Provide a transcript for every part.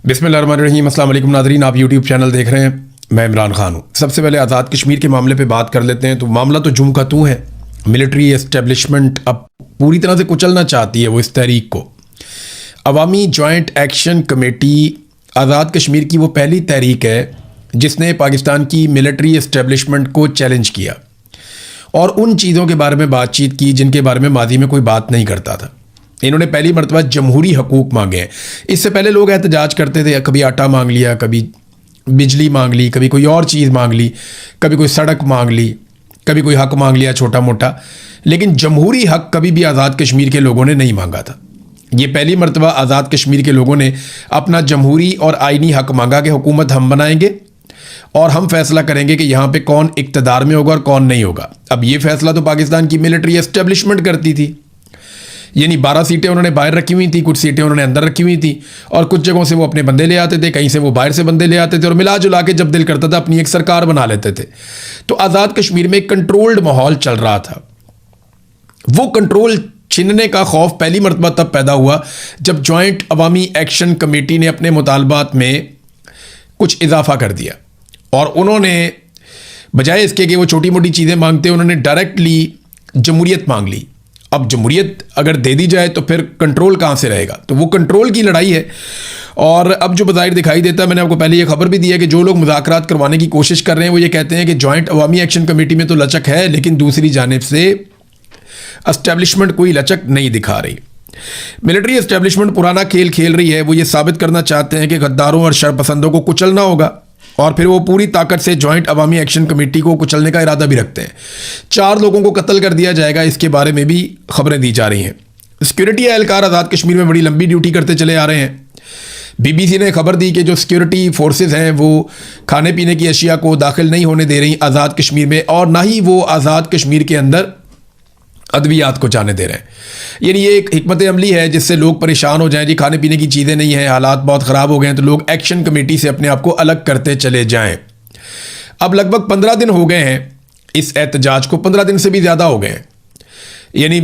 बिस्मिल्लाहिर्रहमानिर्रहीम। अस्सलाम वालेकुम नाज़रीन, आप यूट्यूब चैनल देख रहे हैं। मैं इमरान खान हूँ। सबसे पहले आज़ाद कश्मीर के मामले पे बात कर लेते हैं। तो मामला तो जूम का तू है। मिलिट्री एस्टेब्लिशमेंट अब पूरी तरह से कुचलना चाहती है वो इस तहरीक को। अवामी joint action committee Azad Kashmir की वो पहली तहरीक है जिसने पाकिस्तान की मिलिट्री एस्टेब्लिशमेंट को चैलेंज किया और उन चीज़ों के बारे में बातचीत की जिनके बारे में माजी में कोई बात नहीं करता था। इन्होंने पहली मरतबा जमहूरी हकूक़ मांगे हैं। इससे पहले लोग एहतजाज करते थे, कभी आटा मांग लिया, कभी बिजली मांग ली, कभी कोई और चीज़ मांग ली, कभी कोई सड़क मांग ली, कभी कोई हक मांग लिया छोटा मोटा, लेकिन जमहूरी हक कभी भी आज़ाद कश्मीर के लोगों ने नहीं मांगा था। ये पहली मरतबा आज़ाद कश्मीर के लोगों ने अपना जमहूरी और आइनी हक मांगा कि हुकूमत हम बनाएंगे और हम फैसला करेंगे कि यहाँ पे कौन इक़्तिदार में होगा और कौन नहीं होगा। अब ये फैसला तो पाकिस्तान की मिलिट्री एस्टेब्लिशमेंट करती थी, यानी 12 सीटें उन्होंने बाहर रखी हुई थी, कुछ सीटें उन्होंने अंदर रखी हुई थी और कुछ जगहों से वो अपने बंदे ले आते थे, कहीं से वो बाहर से बंदे ले आते थे और मिला जुला के जब दिल करता था अपनी एक सरकार बना लेते थे। तो आज़ाद कश्मीर में एक कंट्रोल्ड माहौल चल रहा था। वो कंट्रोल छीनने का खौफ पहली मरतबा तब पैदा हुआ जब जॉइंट अवामी एक्शन कमेटी ने अपने मुतालबात में कुछ इजाफा कर दिया और उन्होंने बजाय इसके कि वो छोटी मोटी चीज़ें मांगते, उन्होंने डायरेक्टली जमहूरियत मांग ली। अब जमहूरियत अगर दे दी जाए तो फिर कंट्रोल कहाँ से रहेगा? तो वो कंट्रोल की लड़ाई है। और अब जो बज़ाहिर दिखाई देता है, मैंने आपको पहले ये खबर भी दी है कि जो लोग मुज़ाकरात करवाने की कोशिश कर रहे हैं वो ये कहते हैं कि जॉइंट अवामी एक्शन कमेटी में तो लचक है, लेकिन दूसरी जानिब से एस्टेब्लिशमेंट कोई लचक नहीं दिखा रही। मिलिट्री एस्टेब्लिशमेंट पुराना खेल खेल रही है। वो ये साबित करना चाहते हैं कि गद्दारों और शरपसंदों को कुचलना होगा और फिर वो पूरी ताकत से जॉइंट अवामी एक्शन कमेटी को कुचलने का इरादा भी रखते हैं। 4 लोगों को कत्ल कर दिया जाएगा, इसके बारे में भी खबरें दी जा रही हैं। सिक्योरिटी एहलकार आज़ाद कश्मीर में बड़ी लंबी ड्यूटी करते चले आ रहे हैं। बीबीसी ने खबर दी कि जो सिक्योरिटी फोर्सेस हैं वो खाने पीने की अशिया को दाखिल नहीं होने दे रही आज़ाद कश्मीर में और ना ही वो आज़ाद कश्मीर के अंदर अद्वियात को जाने दे रहे हैं। यानी ये एक हिकमत अमली है जिससे लोग परेशान हो जाएं, जी खाने पीने की चीज़ें नहीं हैं, हालात बहुत ख़राब हो गए हैं, तो लोग एक्शन कमेटी से अपने आप को अलग करते चले जाएं। अब लगभग 15 दिन हो गए हैं इस एहतजाज को, 15 दिन से भी ज़्यादा हो गए हैं। यानी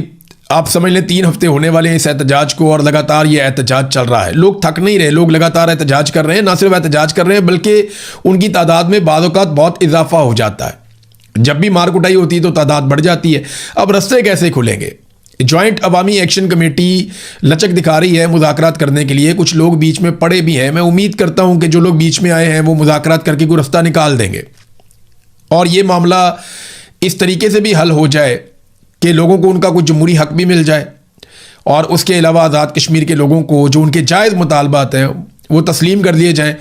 आप समझ लें 3 हफ्ते होने वाले हैं इस एहतजाज को और लगातार ये एहतजाज चल रहा है। लोग थक नहीं रहे, लोग लगातार एहतजाज कर रहे हैं। ना सिर्फ एहतजाज कर रहे हैं बल्कि उनकी तादाद में बाज़ औक़ात बहुत इजाफा हो जाता है। जब भी मार कुटाई होती है तो तादाद बढ़ जाती है। अब रास्ते कैसे खुलेंगे? जॉइंट अवामी एक्शन कमेटी लचक दिखा रही है मुज़ाकरात करने के लिए। कुछ लोग बीच में पड़े भी हैं। मैं उम्मीद करता हूं कि जो लोग बीच में आए हैं वो मुज़ाकरात करके कोई रास्ता निकाल देंगे और ये मामला इस तरीके से भी हल हो जाए कि लोगों को उनका कुछ जमहूरी हक भी मिल जाए और उसके अलावा आज़ाद कश्मीर के लोगों को जो उनके जायज़ मुतालबात हैं वो तस्लीम कर दिए जाएँ।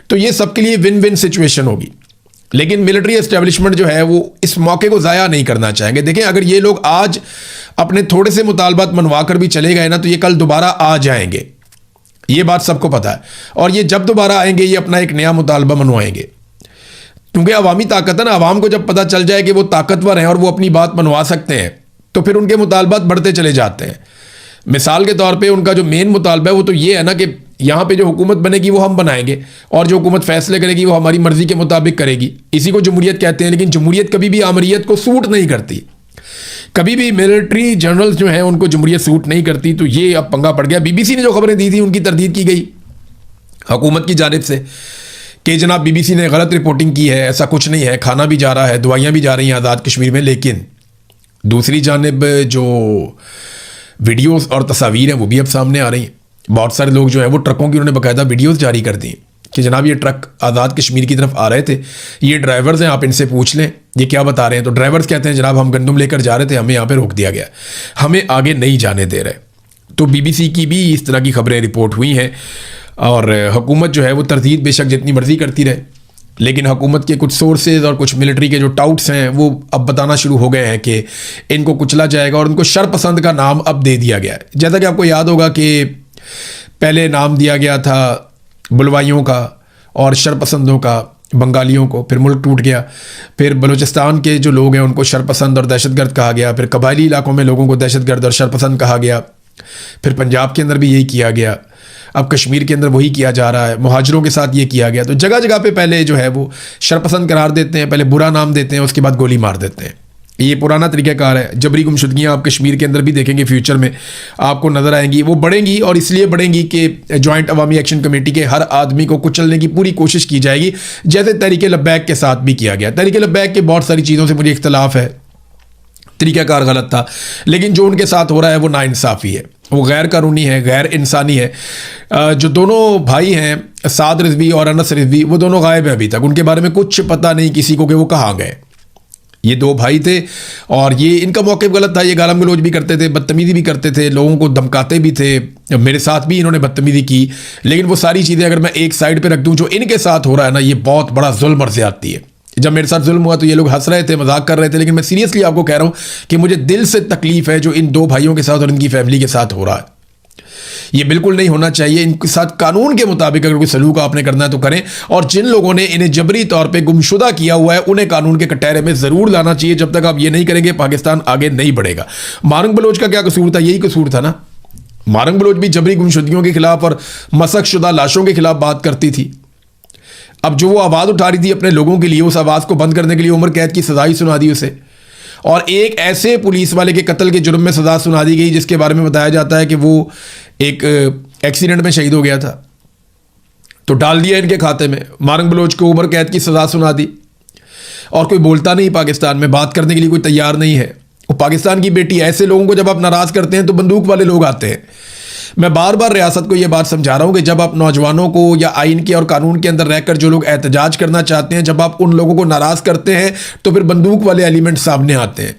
तो ये सबके लिए विन विन सिचुएशन होगी। लेकिन मिलिट्री एस्टेब्लिशमेंट जो है वो इस मौके को ज़ाया नहीं करना चाहेंगे। देखें, अगर ये लोग आज अपने थोड़े से मुतालबात मनवा कर भी चले गए ना तो ये कल दोबारा आ जाएंगे, ये बात सबको पता है। और ये जब दोबारा आएंगे ये अपना एक नया मुतालबा मनवाएंगे, क्योंकि अवामी ताकत है ना। अवाम को जब पता चल जाए कि वो ताकतवर हैं और वो अपनी बात मनवा सकते हैं तो फिर उनके मुतालबात बढ़ते चले जाते हैं। मिसाल के तौर पे उनका जो मेन मुतालबा है वो तो ये है ना कि यहाँ पे जो हुकूमत बनेगी वो हम बनाएंगे और जो हुकूमत फैसले करेगी वो हमारी मर्जी के मुताबिक करेगी। इसी को जमहूरियत कहते हैं। लेकिन जमहूरियत कभी भी आमरीत को सूट नहीं करती। कभी भी मिलिट्री जनरल्स जो हैं उनको जमहूरियत सूट नहीं करती। तो ये अब पंगा पड़ गया। बीबीसी ने जो खबरें दी थी उनकी तरदीद की गई हुकूमत की जानिब से कि जनाब बीबीसी ने गलत रिपोर्टिंग की है, ऐसा कुछ नहीं है, खाना भी जा रहा है, दवाइयाँ भी जा रही हैं आज़ाद कश्मीर में। लेकिन दूसरी जानिब जो वीडियोस और तस्वीर हैं वो भी अब सामने आ रही हैं। बहुत सारे लोग जो हैं वो ट्रकों की उन्होंने बाकायदा वीडियोस जारी कर दी कि जनाब ये ट्रक आज़ाद कश्मीर की तरफ आ रहे थे, ये ड्राइवर्स हैं, आप इनसे पूछ लें ये क्या बता रहे हैं। तो ड्राइवर्स कहते हैं जनाब हम गंदम लेकर जा रहे थे, हमें यहाँ पे रोक दिया गया, हमें आगे नहीं जाने दे रहे। तो बीबीसी की भी इस तरह की खबरें रिपोर्ट हुई हैं और हुकूमत जो है वो तरदीद बेशक जितनी मर्जी करती रहे, लेकिन हुकूमत के कुछ सोर्सेज और कुछ मिलिट्री के जो टाउट्स हैं वो अब बताना शुरू हो गए हैं कि इनको कुचला जाएगा और उनको शरपसंद का नाम अब दे दिया गया है। जैसा कि आपको याद होगा कि पहले नाम दिया गया था बुलवाइयों का और शरपसंदों का बंगालियों को, फिर मुल्क टूट गया, फिर बलूचिस्तान के जो लोग हैं उनको शरपसंद और दहशतगर्द कहा गया, फिर कबायली इलाकों में लोगों को दहशतगर्द और शरपसंद कहा गया, फिर पंजाब के अंदर भी यही किया गया, अब कश्मीर के अंदर वही किया जा रहा है, मुहाजिरों के साथ ये किया गया। तो जगह जगह पे पहले जो है वो शरपसंद करार देते हैं, पहले बुरा नाम देते हैं, उसके बाद गोली मार देते हैं। ये पुराना तरीक़ाकार है। जबरी गुमशुदगियाँ आप कश्मीर के अंदर भी देखेंगे, फ्यूचर में आपको नज़र आएंगी। वो बढ़ेंगी और इसलिए बढ़ेंगी कि जॉइंट अवामी एक्शन कमेटी के हर आदमी को कुचलने की पूरी कोशिश की जाएगी, जैसे तहरीक लब्बैक के साथ भी किया गया। तहरीक लब्बैक के बहुत सारी चीज़ों से मुझे इख्तलाफ है, तरीक़ाकार गलत था, लेकिन जो उनके साथ हो रहा है वो नाइंसाफ़ी है, वो गैर कानूनी है, गैर इंसानी है। जो दोनों भाई हैं साद रिजवी और अनस रिजवी, वो दोनों गायब हैं अभी तक, उनके बारे में कुछ पता नहीं किसी को कि वो कहाँ गए। ये दो भाई थे और ये इनका मौक़िफ़ गलत था, ये गालम गलोच भी करते थे, बदतमीज़ी भी करते थे, लोगों को धमकाते भी थे। मेरे साथ भी इन्होंने बदतमीज़ी की, लेकिन वो सारी चीज़ें अगर मैं एक साइड पे रख दूं, जो इनके साथ हो रहा है ना, ये बहुत बड़ा जुल्म और ज़्यादती है। जब मेरे साथ जुल्म हुआ तो ये लोग हंस रहे थे, मजाक कर रहे थे, लेकिन मैं सीरियसली आपको कह रहा हूँ कि मुझे दिल से तकलीफ़ है जो इन दो भाइयों के साथ और इनकी फैमिली के साथ हो रहा है। ये बिल्कुल नहीं होना चाहिए। इनके साथ कानून के मुताबिक अगर कोई सलूक आपने करना है तो करें, और जिन लोगों ने इन्हें जबरी तौर पे गुमशुदा किया हुआ है उन्हें कानून के कटहरे में ज़रूर लाना चाहिए। जब तक आप ये नहीं करेंगे पाकिस्तान आगे नहीं बढ़ेगा। मारंग बलोच का क्या कसूर था? यही कसूर था ना। मारंग बलोच भी जबरी गुमशुदगियों के खिलाफ और मसक शुदा लाशों के खिलाफ बात करती थी। अब जो वो आवाज़ उठा रही थी अपने लोगों के लिए, उस आवाज़ को बंद करने के लिए उम्र कैद की सजा ही सुना दी उसे, और एक ऐसे पुलिस वाले के कत्ल के जुर्म में सजा सुना दी गई जिसके बारे में बताया जाता है कि वो एक एक्सीडेंट में शहीद हो गया था। तो डाल दिया इनके खाते में। मारंग बलोच को उम्र कैद की सजा सुना दी और कोई बोलता नहीं, पाकिस्तान में बात करने के लिए कोई तैयार नहीं है। वो पाकिस्तान की बेटी, ऐसे लोगों को जब आप नाराज़ करते हैं तो बंदूक वाले लोग आते हैं। मैं बार बार रियासत को यह बात समझा रहा हूं कि जब आप नौजवानों को या आइन के और कानून के अंदर रहकर जो लोग एहतजाज करना चाहते हैं, जब आप उन लोगों को नाराज़ करते हैं तो फिर बंदूक वाले एलिमेंट सामने आते हैं,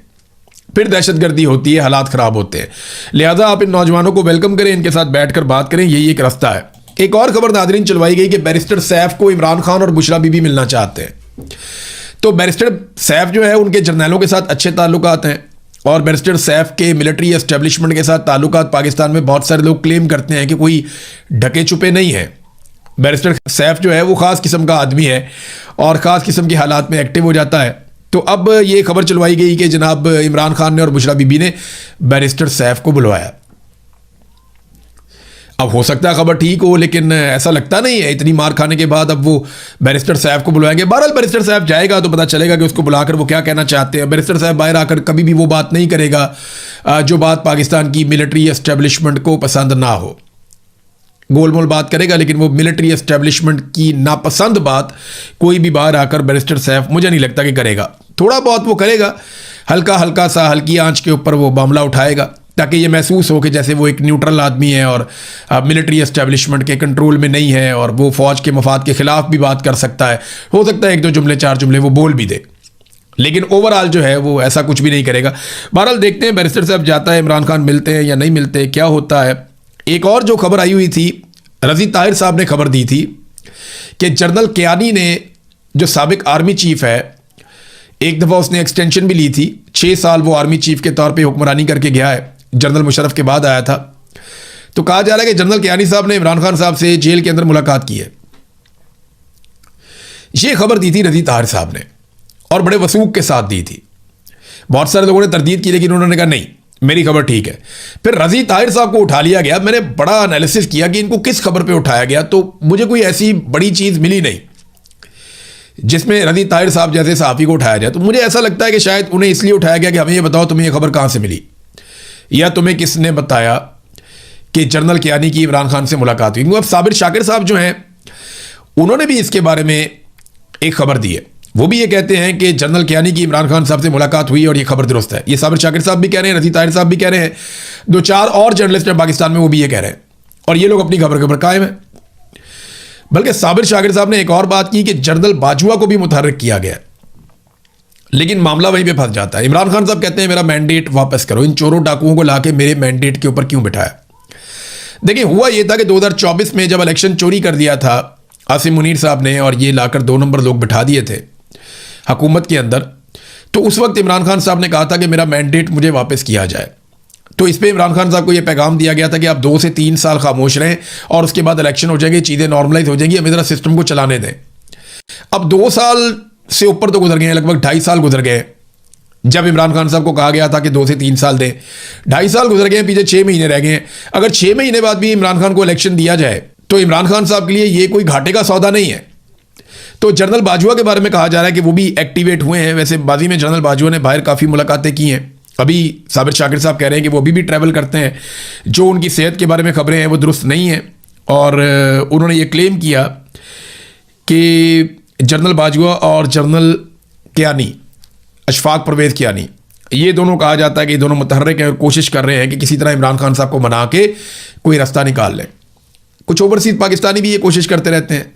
फिर दहशतगर्दी होती है, हालात ख़राब होते हैं। लिहाजा आप इन नौजवानों को वेलकम करें, इनके साथ बैठकर बात करें, यही एक रास्ता है। एक और खबर नाज़रीन चलवाई गई कि बैरिस्टर सैफ को इमरान खान और बुशरा बीबी मिलना चाहते हैं। तो बैरिस्टर सैफ जो है उनके जर्नैलों के साथ अच्छे ताल्लुकात हैं, और बैरिस्टर सैफ के मिलिट्री एस्टेब्लिशमेंट के साथ ताल्लुकात पाकिस्तान में बहुत सारे लोग क्लेम करते हैं कि कोई ढके छुपे नहीं है। बैरिस्टर सैफ जो है वो ख़ास किस्म का आदमी है और ख़ास किस्म के हालात में एक्टिव हो जाता है। तो अब ये खबर चलवाई गई कि जनाब इमरान खान ने और बुशरा बीबी ने बैरिस्टर सैफ को बुलवाया। अब हो सकता है खबर ठीक हो, लेकिन ऐसा लगता नहीं है। इतनी मार खाने के बाद अब वो बैरिस्टर साहब को बुलाएंगे। बहरहाल बैरिस्टर साहब जाएगा तो पता चलेगा कि उसको बुलाकर वो क्या कहना चाहते हैं। बैरिस्टर साहब बाहर आकर कभी भी वो बात नहीं करेगा जो बात पाकिस्तान की मिलिट्री एस्टेब्लिशमेंट को पसंद ना हो। गोलमोल बात करेगा, लेकिन वो मिलिट्री एस्टेब्लिशमेंट की नापसंद बात कोई भी बाहर आकर बैरिस्टर साहब मुझे नहीं लगता कि करेगा। थोड़ा बहुत वो करेगा, हल्का हल्का सा, हल्की आंच के ऊपर वो मामला उठाएगा, ताकि ये महसूस हो कि जैसे वो एक न्यूट्रल आदमी है और मिलिट्री एस्टेब्लिशमेंट के कंट्रोल में नहीं है और वो फ़ौज के मफाद के ख़िलाफ़ भी बात कर सकता है। हो सकता है एक दो जुमले, चार जुमले वो बोल भी दे, लेकिन ओवरऑल जो है वो ऐसा कुछ भी नहीं करेगा। बहरहाल देखते हैं बैरिस्टर साहब जाता है, इमरान खान मिलते हैं या नहीं मिलते, क्या होता है। एक और जो खबर आई हुई थी, रज़ी ताहिर साहब ने खबर दी थी कि जनरल कियानी ने, जो साबिक आर्मी चीफ है, एक दफ़ा उसने एक्सटेंशन भी ली थी, 6 साल वो आर्मी चीफ के तौर पे हुक्मरानी करके गया है, जनरल मुशर्रफ के बाद आया था। तो कहा जा रहा है कि जनरल कियानी साहब ने इमरान खान साहब से जेल के अंदर मुलाकात की है। ये खबर दी थी रज़ी ताहिर साहब ने और बड़े वसूख के साथ दी थी। बहुत सारे लोगों ने तरदीद की, लेकिन उन्होंने कहा नहीं, मेरी खबर ठीक है। फिर रज़ी ताहिर साहब को उठा लिया गया। मैंने बड़ा एनालिसिस किया कि इनको किस खबर पे उठाया गया, तो मुझे कोई ऐसी बड़ी चीज़ मिली नहीं जिसमें रज़ी ताहिर साहब जैसे सहाफ़ी को उठाया जाए। तो मुझे ऐसा लगता है कि शायद उन्हें इसलिए उठाया गया कि हमें ये बताओ तुम्हें ये खबर कहाँ से मिली, या तुम्हें किसने बताया कि जनरल कियानी की इमरान खान से मुलाकात हुई। अब साबिर शाकिर साहब जो हैं, उन्होंने भी इसके बारे में एक खबर दी है। वो भी ये कहते हैं कि जनरल कियानी की इमरान खान साहब से मुलाकात हुई और ये खबर दुरुस्त है। ये साबिर शाकिर साहब भी कह रहे हैं, रज़ी ताहिर साहब भी कह रहे हैं, 2-4 और जर्नलिस्ट हैं पाकिस्तान में, वो भी ये कह रहे हैं, और ये लोग अपनी खबर के ऊपर कायम है। बल्कि साबिर शाकिर साहब ने एक और बात की कि जनरल बाजवा को भी मुतहर्रिक किया गया, लेकिन मामला वहीं पे फंस जाता है। इमरान खान साहब कहते हैं मेरा मैंडेट वापस करो, इन चोरों डाकुओं को लाके मेरे मैंडेट के ऊपर क्यों बिठाया। देखिए, हुआ ये था कि 2024 में जब इलेक्शन चोरी कर दिया था आसिम मुनीर साहब ने, और ये लाकर 2 नंबर लोग बिठा दिए थे हुकूमत के अंदर, तो उस वक्त इमरान खान साहब ने कहा था कि मेरा मैंडेट मुझे वापस किया जाए। तो इस पर इमरान खान साहब को यह पैगाम दिया गया था कि आप 2 से 3 साल खामोश रहें और उसके बाद इलेक्शन हो जाएंगे, चीज़ें नॉर्मलाइज हो जाएंगी, हमें ज़रा सिस्टम को चलाने दें। अब 2 साल से ऊपर तो गुजर गए हैं, लगभग 2.5 साल गुजर गए जब इमरान खान साहब को कहा गया था कि 2 से 3 साल दें। 2.5 साल गुजर गए हैं, पीछे 6 महीने रह गए हैं। अगर 6 महीने बाद भी इमरान खान को इलेक्शन दिया जाए तो इमरान खान साहब के लिए ये कोई घाटे का सौदा नहीं है। तो जनरल बाजवा के बारे में कहा जा रहा है कि वो भी एक्टिवेट हुए हैं। वैसे बाजी में जनरल बाजवा ने बाहर काफ़ी मुलाकातें की हैं। अभी साबिर शाकिर साहब कह रहे हैं कि वो अभी भी ट्रैवल करते हैं। जो उनकी सेहत के बारे में खबरें हैं वो दुरुस्त नहीं हैं, और उन्होंने ये क्लेम किया कि जनरल बाजवा और जनरल कियानी, अशफाक परवेज़ कियानी, ये दोनों कहा जाता है कि ये दोनों मुतहर्रिक हैं और कोशिश कर रहे हैं कि किसी तरह इमरान खान साहब को मना के कोई रास्ता निकाल लें। कुछ ओवरसीज़ पाकिस्तानी भी ये कोशिश करते रहते हैं,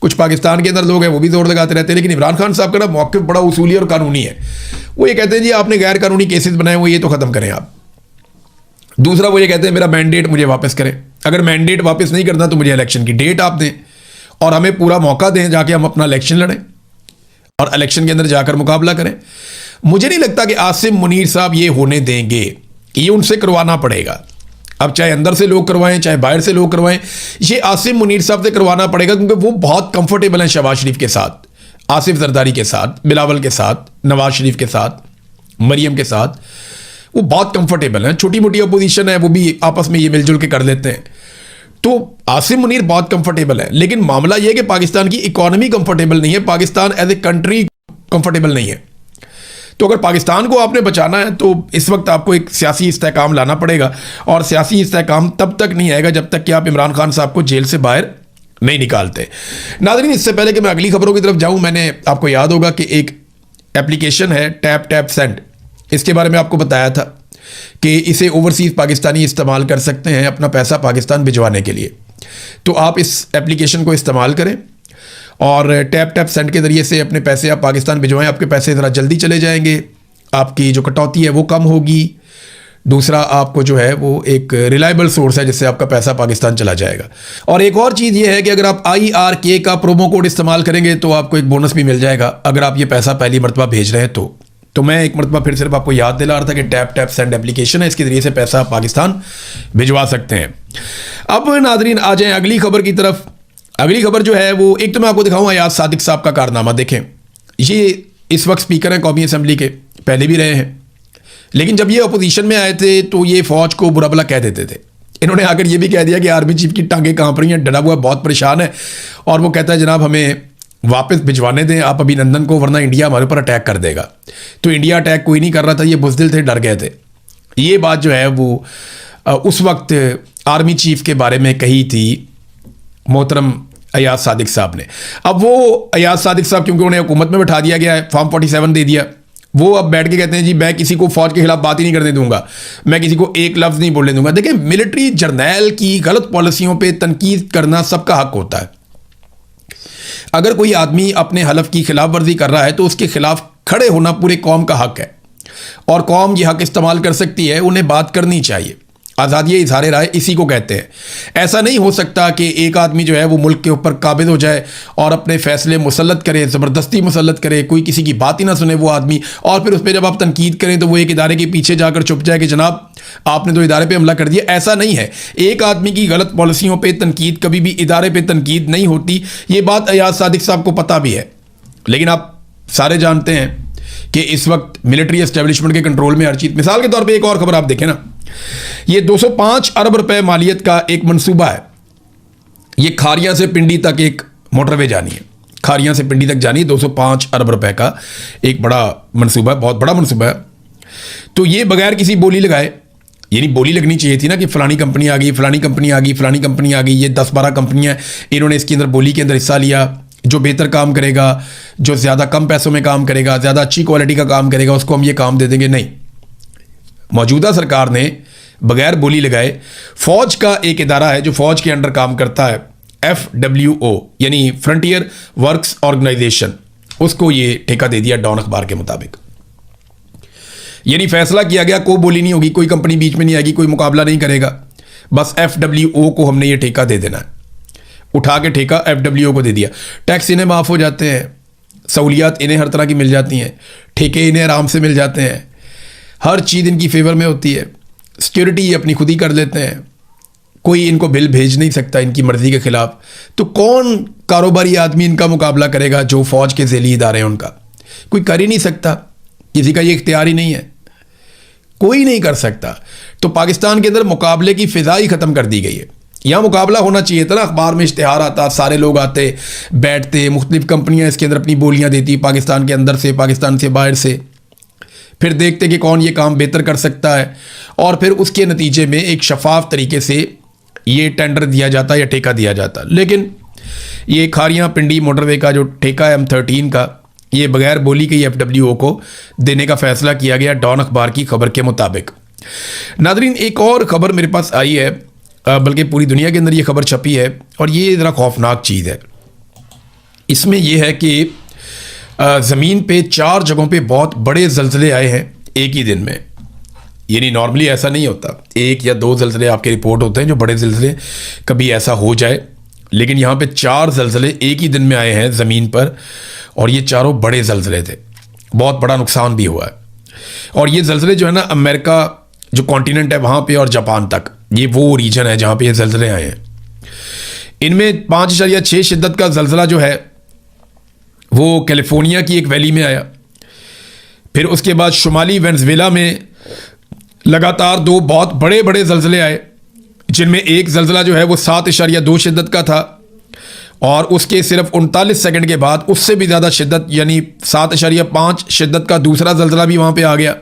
कुछ पाकिस्तान के अंदर लोग हैं वो भी जोर लगाते रहते हैं। लेकिन इमरान खान साहब का ना मौक़िफ़ बड़ा उसूली और कानूनी है। वो ये कहते हैं जी आपने गैर कानूनी केसेस बनाए हुए, ये तो ख़त्म करें आप। दूसरा वो ये कहते हैं मेरा मैंडेट मुझे वापस करें। अगर मैंडेट वापस नहीं करना तो मुझे इलेक्शन की डेट आप दें और हमें पूरा मौका दें जाके हम अपना इलेक्शन लड़ें और इलेक्शन के अंदर जाकर मुकाबला करें। मुझे नहीं लगता कि आसिम मुनीर साहब ये होने देंगे, ये उनसे करवाना पड़ेगा। अब चाहे अंदर से लोग करवाएं चाहे बाहर से लोग करवाएं, ये आसिम मुनीर साहब से करवाना पड़ेगा, क्योंकि वो बहुत कंफर्टेबल हैं शहबाज शरीफ के साथ, आसिफ जरदारी के साथ, बिलावल के साथ, नवाज शरीफ के साथ, मरियम के साथ। वो बहुत कंफर्टेबल हैं। छोटी मोटी अपोजिशन है वो भी आपस में ये मिलजुल के कर लेते हैं। तो आसिम मुनीर बहुत कंफर्टेबल है। लेकिन मामला यह है कि पाकिस्तान की इकोनॉमी कंफर्टेबल नहीं है, Pakistan as a country comfortable नहीं है। तो अगर पाकिस्तान को आपने बचाना है तो इस वक्त आपको एक सियासी इस्तेहकाम लाना पड़ेगा, और सियासी इस्तेहकाम तब तक नहीं आएगा जब तक कि आप इमरान खान साहब को जेल से बाहर नहीं निकालते। नाज़रीन, इससे पहले कि मैं अगली खबरों की तरफ जाऊं, मैंने आपको याद होगा कि एक एप्लीकेशन है टैप टैप सेंड, इसके बारे में आपको बताया था कि इसे ओवरसीज़ पाकिस्तानी इस्तेमाल कर सकते हैं अपना पैसा पाकिस्तान भिजवाने के लिए। तो आप इस एप्लीकेशन को इस्तेमाल करें और टैप टैप सेंड के ज़रिए से अपने पैसे आप पाकिस्तान भिजवाएं। आपके पैसे ज़रा जल्दी चले जाएंगे, आपकी जो कटौती है वो कम होगी। दूसरा, आपको जो है वो एक रिलायबल सोर्स है जिससे आपका पैसा पाकिस्तान चला जाएगा। और एक और चीज़ ये है कि अगर आप IRK का प्रोमो कोड इस्तेमाल करेंगे तो आपको एक बोनस भी मिल जाएगा अगर आप ये पैसा पहली मरतबा भेज रहे हैं तो मैं एक मरतबा फिर सिर्फ आपको याद दिला रहा था कि टैप टैप सेंड एप्लीकेशन है, इसके ज़रिए से पैसा पाकिस्तान भिजवा सकते हैं। अब नाज़रीन आ जाएँ अगली खबर की तरफ। अगली खबर जो है वो, एक तो मैं आपको दिखाऊँ अयाज सादिक साहब का कारनामा। देखें, ये इस वक्त स्पीकर हैं कौमी असम्बली के, पहले भी रहे हैं, लेकिन जब ये अपोजिशन में आए थे तो ये फ़ौज को बुरा भला कह देते थे। इन्होंने आकर ये भी कह दिया कि आर्मी चीफ की टांगें कांप रही हैं, डरा हुआ बहुत परेशान है, और वो कहता है जनाब हमें वापस भिजवाने दें आप अभिनंदन को, वरना इंडिया हमारे ऊपर अटैक कर देगा। तो इंडिया अटैक कोई नहीं कर रहा था, ये बुज़दिल थे, डर गए थे। ये बात जो है वो उस वक्त आर्मी चीफ के बारे में कही थी मोहतरम अयाज सादिक साहब ने। अब वो अयाज सादिक साहब, क्योंकि उन्हें हुकूमत में बैठा दिया गया है, फॉर्म 47 दे दिया, वो अब बैठ के कहते हैं जी मैं किसी को फौज के खिलाफ बात ही नहीं करने दूंगा, मैं किसी को एक लफ्ज़ नहीं बोलने दूंगा। देखिए, मिलिट्री जर्नैल की गलत पॉलिसियों पे तनकीद करना सबका हक होता है। अगर कोई आदमी अपने हलफ की खिलाफ वर्जी कर रहा है तो उसके खिलाफ खड़े होना पूरे कौम का हक है, और कौम यह हक इस्तेमाल कर सकती है, उन्हें बात करनी चाहिए। आज़ादी इज़हार राय इसी को कहते हैं। ऐसा नहीं हो सकता कि एक आदमी जो है वो मुल्क के ऊपर काबिज हो जाए और अपने फैसले मुसल्लत करे, ज़बरदस्ती मुसल्लत करे, कोई किसी की बात ही ना सुने वो आदमी, और फिर उस पर जब आप तनकीद करें तो वो एक इदारे के पीछे जाकर छुप जाए कि जनाब आपने तो इदारे पे हमला कर दिया। ऐसा नहीं है। एक आदमी की गलत पॉलिसियों पे तनकीद कभी भी इदारे पे तनकीद नहीं होती। ये बात अयाज सादिक साहब को पता भी है, लेकिन आप सारे जानते हैं कि इस वक्त मिलिट्री एस्टेब्लिशमेंट के कंट्रोल में हर चीज़। मिसाल के तौर पर एक और खबर आप देखें ना, ये 205 अरब रुपए मालियत का एक मंसूबा है। ये खारियां से पिंडी तक एक मोटरवे जानी है, खारियां से पिंडी तक जानी है, 205 अरब रुपए का एक बड़ा मंसूबा है, बहुत बड़ा मंसूबा है। तो ये बगैर किसी बोली लगाए, यानी बोली लगनी चाहिए थी ना कि फलानी कंपनी आ गई, फलानी कंपनी आ गई, फलानी कंपनी आ गई, ये 10-12 कंपनियां, इन्होंने इसके अंदर बोली के अंदर हिस्सा लिया। जो बेहतर काम करेगा, जो ज़्यादा कम पैसों में काम करेगा, ज़्यादा अच्छी क्वालिटी का काम करेगा, उसको हम ये काम दे देंगे। नहीं, मौजूदा सरकार ने बगैर बोली लगाए, फौज का एक इदारा है जो फौज के अंडर काम करता है, FWO यानी फ्रंटियर वर्क्स ऑर्गेनाइजेशन, उसको ये ठेका दे दिया डॉन अखबार के मुताबिक। यानी फैसला किया गया कोई बोली नहीं होगी, कोई कंपनी बीच में नहीं आएगी, कोई मुकाबला नहीं करेगा, बस FWO को हमने ये ठेका दे देना है। उठा के ठेका FWO को दे दिया। टैक्स इन्हें माफ़ हो जाते हैं, सहूलियात इन्हें हर तरह की मिल जाती हैं, ठेके इन्हें आराम से मिल जाते हैं, हर चीज़ इनकी फेवर में होती है, सिक्योरिटी ये अपनी खुद ही कर लेते हैं, कोई इनको बिल भेज नहीं सकता इनकी मर्ज़ी के ख़िलाफ़। तो कौन कारोबारी आदमी इनका मुकाबला करेगा जो फ़ौज के ज़ेली इदारे हैं उनका? कोई कर ही नहीं सकता, किसी का ये इख्तियार ही नहीं है, कोई नहीं कर सकता। तो पाकिस्तान के अंदर मुकाबले की फ़िज़ा ही ख़त्म कर दी गई है। यहाँ मुकाबला होना चाहिए था ना, अखबार में इश्तिहार आता, सारे लोग आते बैठते, मुख्तलिफ कंपनियाँ इसके अंदर अपनी बोलियाँ देती, पाकिस्तान के अंदर से, पाकिस्तान से बाहर से, फिर देखते कि कौन ये काम बेहतर कर सकता है, और फिर उसके नतीजे में एक शफाफ तरीके से ये टेंडर दिया जाता या ठेका दिया जाता। लेकिन ये खारियाँ पिंडी मोटरवे का जो ठेका है M13 का, ये बगैर बोली के FWO को देने का फ़ैसला किया गया डॉन अखबार की खबर के मुताबिक। नादरीन, एक और ख़बर मेरे पास आई है, बल्कि पूरी दुनिया के अंदर ये खबर छपी है, और ये ज़रा खौफनाक चीज़ है। इसमें यह है कि ज़मीन पे 4 जगहों पे बहुत बड़े ज़लज़ले आए हैं एक ही दिन में। यानी नॉर्मली ऐसा नहीं होता, 1 या 2 ज़लज़ले आपके रिपोर्ट होते हैं जो बड़े ज़लज़ले, कभी ऐसा हो जाए, लेकिन यहाँ पे 4 ज़लज़ले एक ही दिन में आए हैं ज़मीन पर, और ये चारों बड़े ज़लज़ले थे, बहुत बड़ा नुकसान भी हुआ है। और ये ज़लज़ले जो है ना, अमेरिका जो कॉन्टिनेंट है वहाँ पे और जापान तक, ये वो रीजन है जहाँ पे ये ज़लज़ले आए हैं। इनमें 5.6 शिद्दत का ज़लज़ला जो है वो कैलिफोर्निया की एक वैली में आया। फिर उसके बाद शुमाली वेनेज़ुएला में लगातार 2 बहुत बड़े बड़े ज़लज़ले आए, जिनमें एक ज़लज़ला जो है वो 7.2 शिद्दत का था, और उसके सिर्फ 39 सेकंड के बाद उससे भी ज़्यादा शिद्दत यानी 7.5 शिद्दत का दूसरा ज़लज़ला भी वहाँ पे आ गया।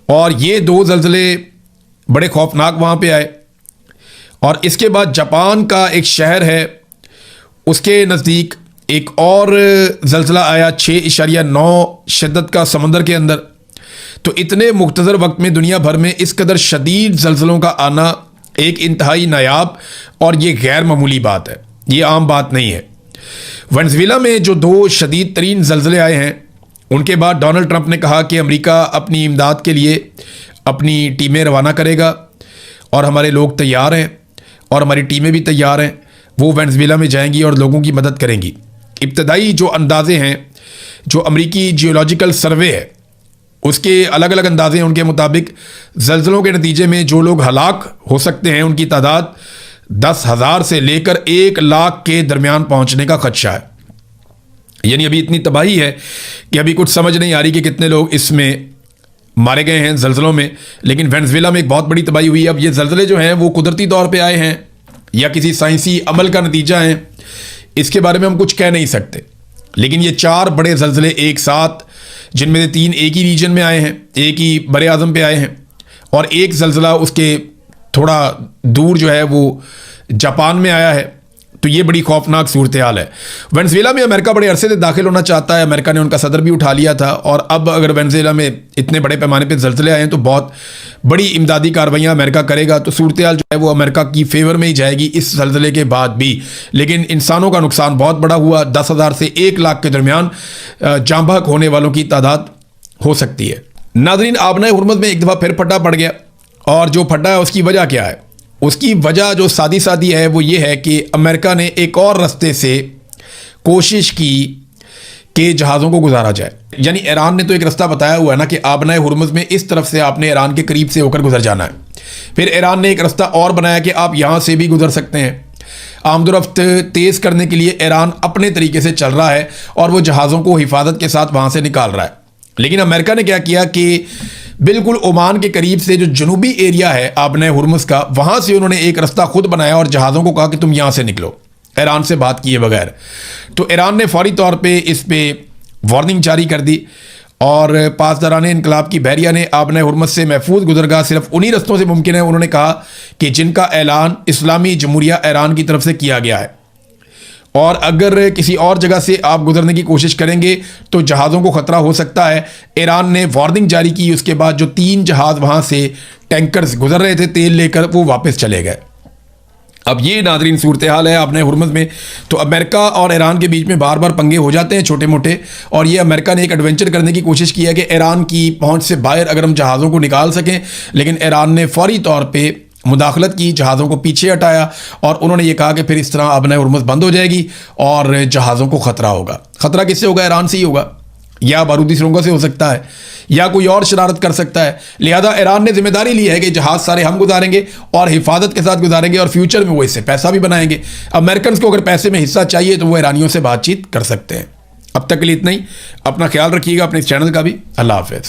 और ये 2 ज़लज़ले बड़े खौफनाक वहाँ पे आए। और इसके बाद जापान का एक शहर है, उसके नज़दीक एक और ज़लज़ला आया 6.9 शिद्दत का समंदर के अंदर। तो इतने मुख्तसर वक्त में दुनिया भर में इस कदर शदीद ज़लज़लों का आना एक इंतहाई नायाब और ये गैर मामूली बात है, ये आम बात नहीं है। वेनेज़ुएला में जो 2 शदीद तरीन ज़लज़ले आए हैं, उनके बाद डोनाल्ड ट्रंप ने कहा कि अमेरिका अपनी इमदाद के लिए अपनी टीमें रवाना करेगा, और हमारे लोग तैयार हैं और हमारी टीमें भी तैयार हैं, वो वेनेज़ुएला में जाएंगी और लोगों की मदद करेंगी। इब्तदाई जो अंदाज़े हैं, जो अमेरिकी जियोलॉजिकल सर्वे है उसके अलग अलग अंदाजे हैं, उनके मुताबिक ज़लज़लों के नतीजे में जो लोग हलाक हो सकते हैं उनकी तादाद 10,000 से लेकर 1 लाख के दरमियान पहुंचने का खदशा है। यानी अभी इतनी तबाही है कि अभी कुछ समझ नहीं आ रही कि कितने लोग इसमें मारे गए हैं ज़लज़लों में। लेकिन वेनेज़ुएला में एक बहुत बड़ी तबाही हुई है। अब ये ज़लज़ले जो हैं वो कुदरती तौर पे आए हैं या किसी साइंसी अमल का नतीजा है, इसके बारे में हम कुछ कह नहीं सकते। लेकिन ये 4 बड़े ज़लज़ले एक साथ, जिनमें से 3 एक ही रीजन में आए हैं, एक ही बरे आज़म पे आए हैं, और एक ज़लज़ला उसके थोड़ा दूर जो है वो जापान में आया है। तो ये बड़ी खौफनाक सूरत हाल है। वेनेज़ुएला में अमेरिका बड़े अरसे से दाखिल होना चाहता है, अमेरिका ने उनका सदर भी उठा लिया था, और अब अगर वेनेज़ुएला में इतने बड़े पैमाने पे ज़लज़ले आए हैं तो बहुत बड़ी इमदादी कार्रवाइयाँ अमेरिका करेगा। तो सूरत हाल जो है वो अमेरिका की फेवर में ही जाएगी इस ज़लज़ले के बाद भी। लेकिन इंसानों का नुकसान बहुत बड़ा हुआ, 10,000 से 1 लाख के दरमियान जाँ बहक होने वालों की तादाद हो सकती है। नाज़रीन, आबनाए हुर्मुज़ में एक दफ़ा फिर फटा पड़ गया, और जो फटा है उसकी वजह क्या है? उसकी वजह जो सादी सादी है वो ये है कि अमेरिका ने एक और रास्ते से कोशिश की कि जहाज़ों को गुजारा जाए। यानी ईरान ने तो एक रास्ता बताया हुआ है ना कि आबनाए हुर्मुज़ में इस तरफ से आपने ईरान के करीब से होकर गुजर जाना है। फिर ईरान ने एक रास्ता और बनाया कि आप यहाँ से भी गुजर सकते हैं। आमदोरफ्त तेज़ करने के लिए ईरान अपने तरीके से चल रहा है और वो जहाज़ों को हिफाजत के साथ वहाँ से निकाल रहा है। लेकिन अमेरिका ने क्या किया कि बिल्कुल ओमान के करीब से जो जनूबी एरिया है आबनाए हुर्मुज़ का, वहाँ से उन्होंने एक रास्ता खुद बनाया और जहाज़ों को कहा कि तुम यहाँ से निकलो, ईरान से बात किए बगैर। तो ईरान ने फौरी तौर पे इस पर वार्निंग जारी कर दी, और पासदारान इनकलाब की बहरिया ने आबनाए हुर्मुज़ से महफूज गुजरगाह सिर्फ उन्हीं रस्तों से मुमकिन है, उन्होंने कहा कि जिनका ऐलान इस्लामी जमहूरिया ईरान की तरफ से किया गया है, और अगर किसी और जगह से आप गुजरने की कोशिश करेंगे तो जहाज़ों को ख़तरा हो सकता है। ईरान ने वार्निंग जारी की। उसके बाद जो 3 जहाज़ वहाँ से टैंकर्स गुजर रहे थे तेल लेकर, वो वापस चले गए। अब ये नाज़रीन सूरत हाल है आबनाए हुर्मुज़ में। तो अमेरिका और ईरान के बीच में बार बार पंगे हो जाते हैं छोटे मोटे, और ये अमेरिका ने एक एडवेंचर करने की कोशिश की है कि ईरान की पहुँच से बाहर अगर हम जहाज़ों को निकाल सकें। लेकिन ईरान ने फौरी तौर पर मुदाखलत की, जहाज़ों को पीछे हटाया, और उन्होंने ये कहा कि फिर इस तरह आबनाए हुर्मुज़ बंद हो जाएगी और जहाज़ों को ख़तरा होगा। ख़तरा किससे होगा? ईरान से ही होगा, या बारूदी सुरंगों से हो सकता है, या कोई और शरारत कर सकता है। लिहाजा ईरान ने जिम्मेदारी ली है कि जहाज़ सारे हम गुजारेंगे और हिफाजत के साथ गुजारेंगे, और फ्यूचर में वो इससे पैसा भी बनाएंगे। अमेरिकन को अगर पैसे में हिस्सा चाहिए तो वो ईरानियों से बातचीत कर सकते हैं। अब तक के लिए इतना ही। अपना ख्याल रखिएगा, अपने इस चैनल का भी। अल्लाह हाफ़िज़।